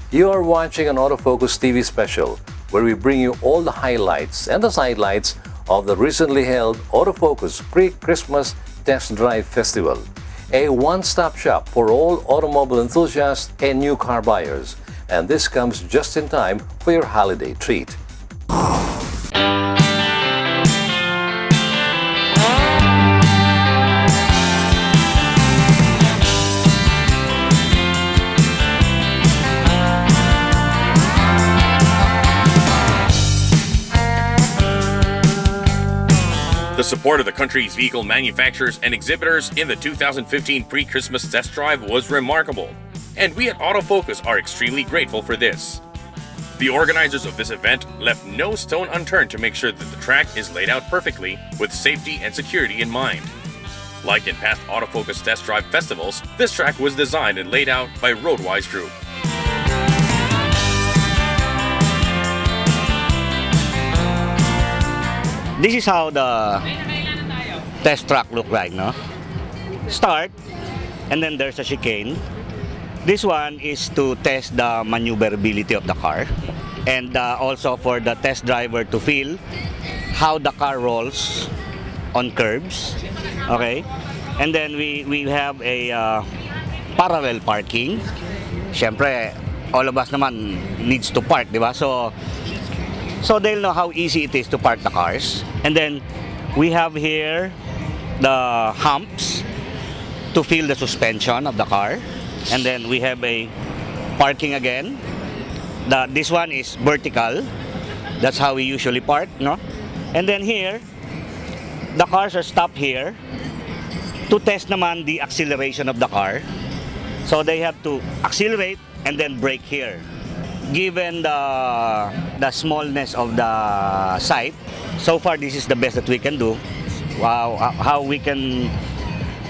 You are watching an Autofocus TV special where we bring you all the highlights and the sidelights of the recently held Autofocus Pre-Christmas Test Drive Festival, a one-stop shop for all automobile enthusiasts and new car buyers. And this comes just in time for your holiday treat. The support of the country's vehicle manufacturers and exhibitors in the 2015 pre-Christmas test drive was remarkable, and we at Autofocus are extremely grateful for this. The organizers of this event left no stone unturned to make sure that the track is laid out perfectly with safety and security in mind. Like in past Autofocus test drive festivals, this track was designed and laid out by Roadwise Group. This is how the test track look like, no? Start, and then there's a chicane. This one is to test the maneuverability of the car, and also for the test driver to feel how the car rolls on curbs. Okay, and then we have a parallel parking. Siyempre, all of us naman needs to park, di ba? So they'll know how easy it is to park the cars. And then we have here the humps to feel the suspension of the car. And then we have a parking again. This one is vertical. That's how we usually park, no? And then here, the cars are stopped here to test naman the acceleration of the car. So they have to accelerate and then brake here. Given the smallness of the site, so far this is the best that we can do. Wow, how we can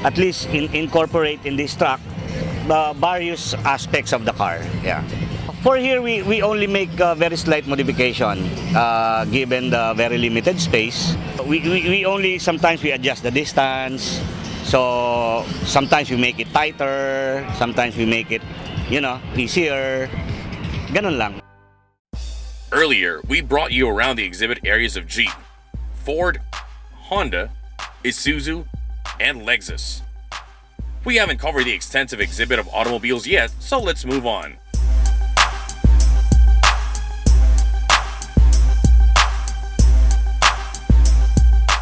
at least incorporate in this truck the various aspects of the car. Yeah. For here, we only make very slight modification given the very limited space. We only sometimes we adjust the distance. So sometimes we make it tighter, sometimes we make it, easier. Ganun lang. Earlier, we brought you around the exhibit areas of Jeep, Ford, Honda, Isuzu, and Lexus. We haven't covered the extensive exhibit of automobiles yet, so let's move on.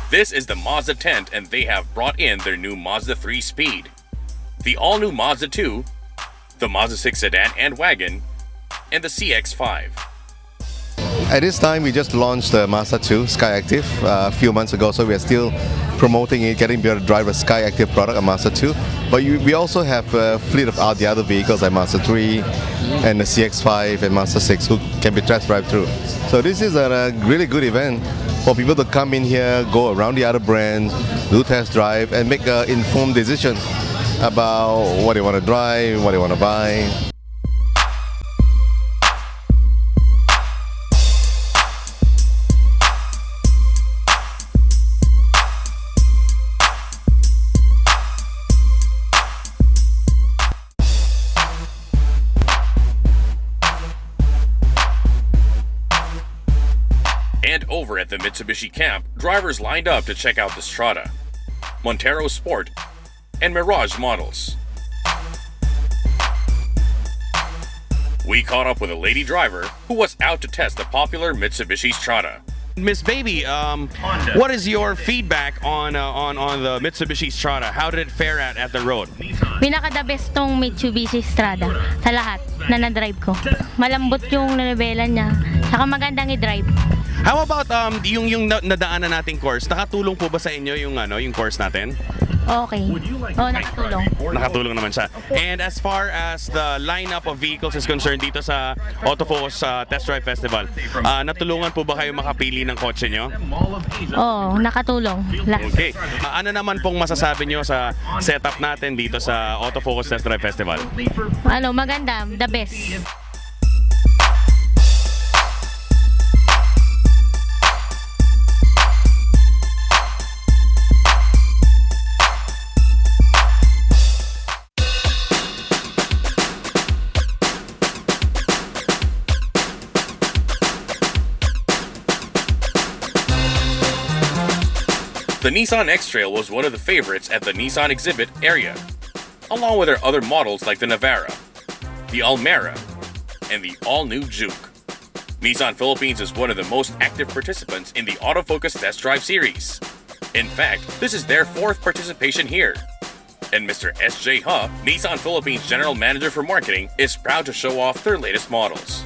This is the Mazda tent, and they have brought in their new Mazda 3 Speed, the all-new Mazda 2, the Mazda 6 sedan and wagon, and the CX-5. At this time, we just launched the Mazda 2 Sky Active a few months ago, so we are still promoting it, getting people to drive a Sky Active product, a Mazda 2. But we also have a fleet of the other vehicles like Mazda 3 and the CX-5 and Mazda 6 who can be test drive through. So this is a really good event for people to come in here, go around the other brands, do test drive, and make an informed decision about what they want to drive, what they want to buy. And over at the Mitsubishi camp, drivers lined up to check out the Strada, Montero Sport, and Mirage models. We caught up with a lady driver who was out to test the popular Mitsubishi Strada. Miss Baby, what is your feedback on the Mitsubishi Strada? How did it fare at the road? Pinaka-the best tong Mitsubishi Strada sa lahat na na-drive ko. Malambot yung nanibela niya, saka magandang i-drive. How about yung nadaanan nating course? Nakatulong po ba sa inyo yung course natin? Okay. Nakatulong. Nakatulong naman siya. And as far as the lineup of vehicles is concerned dito sa Autofocus Test Drive Festival, natulungan po ba kayo makapili ng kotse nyo? Oo, nakatulong. Okay. Ano naman pong masasabi nyo sa setup natin dito sa Autofocus Test Drive Festival? Maganda. The best. The Nissan X-Trail was one of the favorites at the Nissan exhibit area, along with their other models like the Navara, the Almera, and the all-new Juke. Nissan Philippines is one of the most active participants in the Autofocus Test Drive series. In fact, this is their 4th participation here. And Mr. S.J. Huh, Nissan Philippines General Manager for Marketing, is proud to show off their latest models.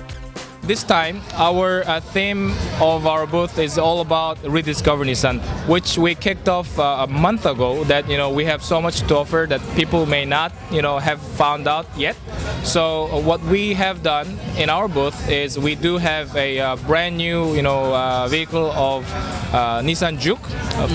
This time, our theme of our booth is all about rediscover Nissan, which we kicked off a month ago. That we have so much to offer that people may not have found out yet. So what we have done in our booth is we do have a brand new vehicle of Nissan Juke,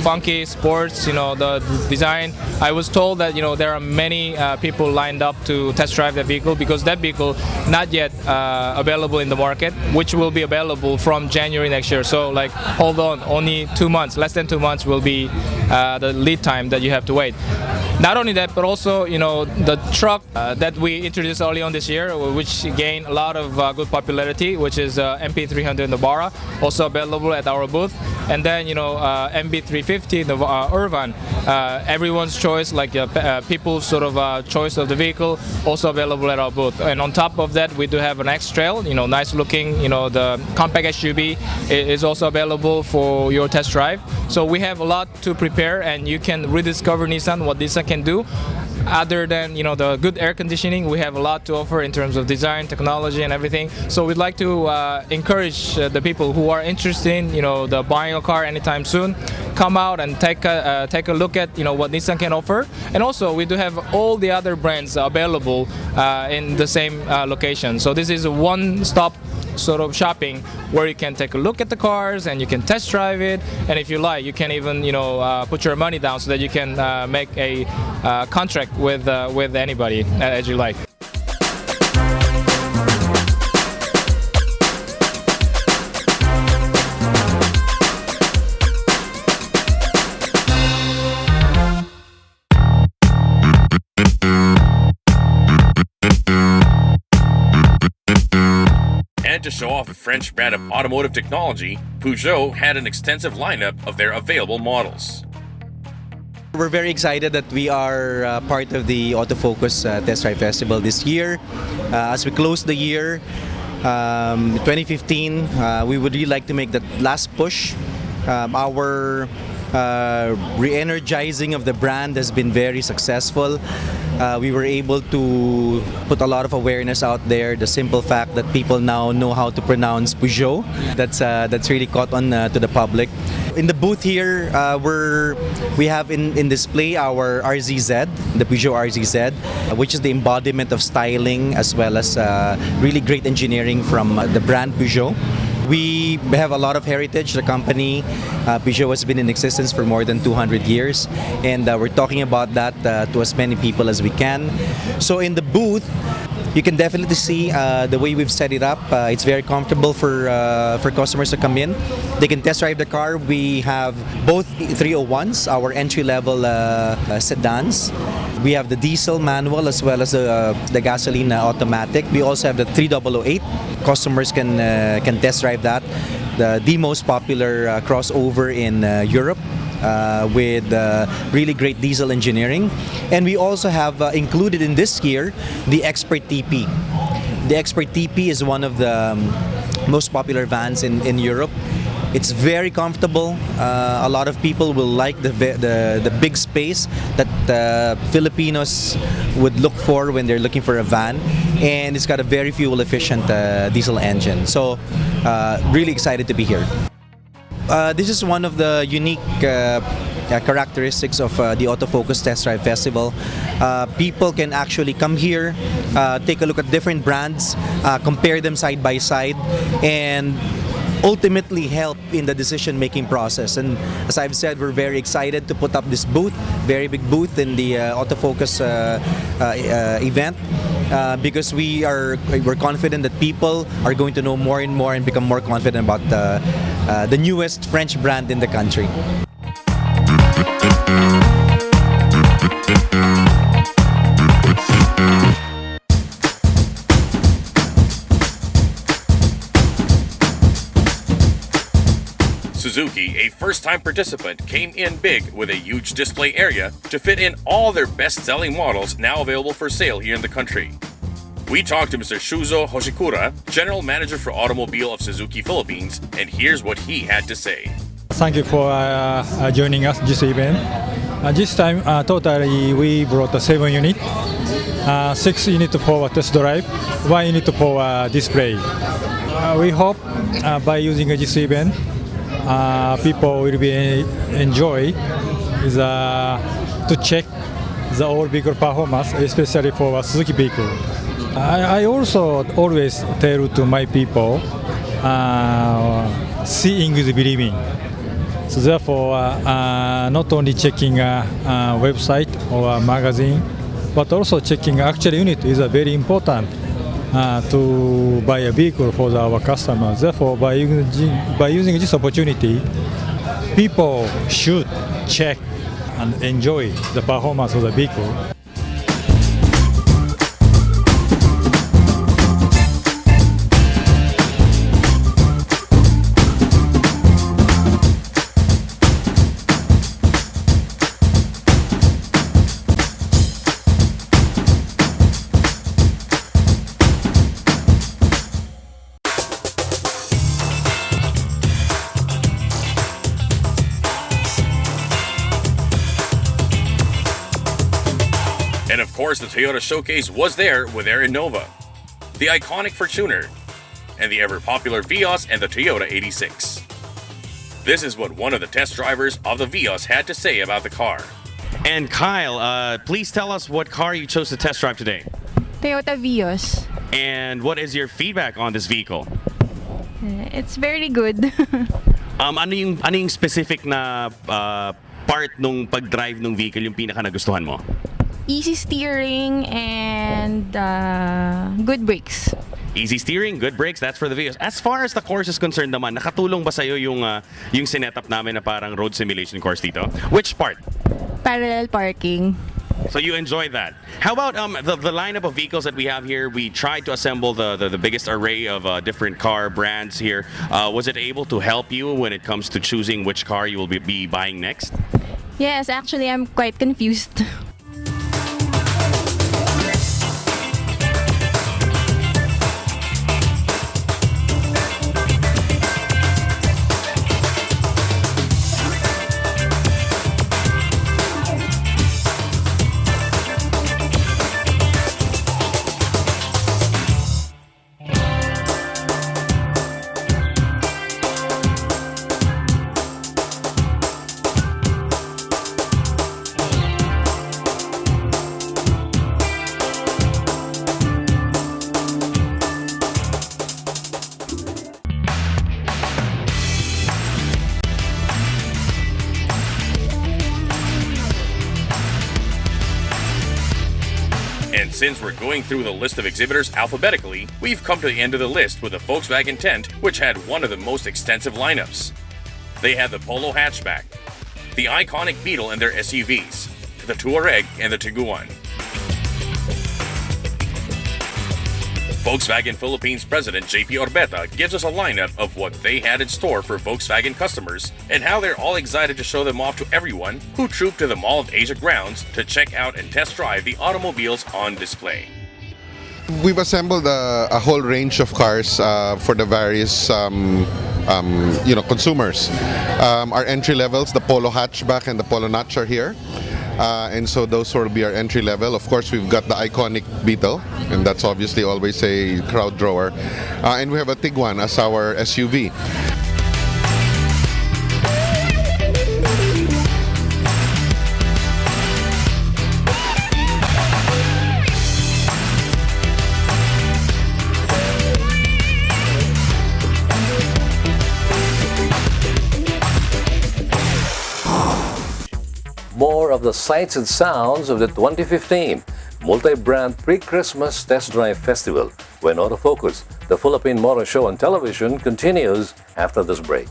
funky sports. The design. I was told that there are many people lined up to test drive that vehicle because that vehicle not yet available in the market, which will be available from January next year. So hold on, only 2 months, less than 2 months will be the lead time that you have to wait. Not only that, but also the truck that we introduced early on this year, which gained a lot of good popularity, which is MP300 Navara, also available at our booth. And then MB350 the Urban, everyone's choice, people's sort of choice of the vehicle, also available at our booth. And on top of that, we do have an X-Trail, nice looking. The compact SUV is also available for your test drive. So we have a lot to prepare, and you can rediscover Nissan, what Nissan can do. Other than the good air conditioning, we have a lot to offer in terms of design, technology, and everything. So we'd like to encourage the people who are interested in the buying a car anytime soon, come out and take a look at what Nissan can offer. And also we do have all the other brands available in the same location. So this is a one-stop sort of shopping where you can take a look at the cars and you can test drive it, and if you like, you can even put your money down so that you can make a contract with anybody as you like. And to show off the French brand of automotive technology, Peugeot had an extensive lineup of their available models. We're very excited that we are part of the Autofocus Test Drive Festival this year. As we close the year, 2015, we would really like to make the last push. Our re-energizing of the brand has been very successful. We were able to put a lot of awareness out there. The simple fact that people now know how to pronounce Peugeot, that's really caught on to the public. In the booth here, we have in display our RZZ, the Peugeot RZZ, which is the embodiment of styling as well as really great engineering from the brand Peugeot. We have a lot of heritage. The company, Peugeot, has been in existence for more than 200 years, and we're talking about that to as many people as we can. So in the booth, you can definitely see the way we've set it up. It's very comfortable for customers to come in. They can test drive the car. We have both 301s, our entry-level sedans. We have the diesel manual as well as the gasoline automatic. We also have the 3008. Customers can test drive that. The most popular crossover in Europe. With really great diesel engineering. And we also have included in this year the Expert TP. The Expert TP is one of the most popular vans in Europe. It's very comfortable. A lot of people will like the big space that Filipinos would look for when they're looking for a van, and it's got a very fuel efficient diesel engine. So really excited to be here. This is one of the unique characteristics of the Autofocus Test Drive Festival. People can actually come here, take a look at different brands, compare them side by side, and ultimately help in the decision-making process. And as I've said, we're very excited to put up this booth, very big booth in the Autofocus event. Because we're confident that people are going to know more and more and become more confident about the newest French brand in the country. Suzuki, a first-time participant, came in big with a huge display area to fit in all their best-selling models now available for sale here in the country. We talked to Mr. Shuzo Hoshikura, General Manager for Automobile of Suzuki Philippines, and here's what he had to say. Thank you for joining us this event. This time, totally we brought 7 units, 6 units for test drive, 1 unit for display. We hope by using this event, people will be enjoy to check the all vehicle performance, especially for Suzuki vehicle. I also always tell to my people, seeing is believing. So therefore, not only checking a website or a magazine, but also checking actual unit is very important to buy a vehicle for our customers. Therefore, by using this opportunity, people should check and enjoy the performance of the vehicle. And of course, the Toyota showcase was there with their Innova, the iconic Fortuner, and the ever-popular Vios and the Toyota 86. This is what one of the test drivers of the Vios had to say about the car. And Kyle, please tell us what car you chose to test drive today. Toyota Vios. And what is your feedback on this vehicle? It's very good. Ano yung specific na part nung pag-drive ng vehicle yung pinaka nagustuhan mo? Easy steering and good brakes. Easy steering, good brakes, that's for the Vios. As far as the course is concerned naman, nakatulong ba sa'yo yung sinetup namin na parang road simulation course dito? Which part? Parallel parking. So you enjoyed that. How about the lineup of vehicles that we have here? We tried to assemble the biggest array of different car brands here. Was it able to help you when it comes to choosing which car you will be buying next? Yes, actually I'm quite confused. And since we're going through the list of exhibitors alphabetically, we've come to the end of the list with the Volkswagen tent, which had one of the most extensive lineups. They had the Polo hatchback, the iconic Beetle and their SUVs, the Touareg and the Tiguan. Volkswagen Philippines President JP Orbeta gives us a lineup of what they had in store for Volkswagen customers and how they're all excited to show them off to everyone who trooped to the Mall of Asia grounds to check out and test drive the automobiles on display. We've assembled a whole range of cars for the various consumers. Our entry levels, the Polo hatchback and the Polo Notch are here. And so those will be our entry level. Of course, we've got the iconic Beetle, and that's obviously always a crowd drawer. And we have a Tiguan as our SUV. More of the sights and sounds of the 2015 multi-brand pre-Christmas test drive festival when Autofocus, the Philippine Motor Show on television, continues after this break.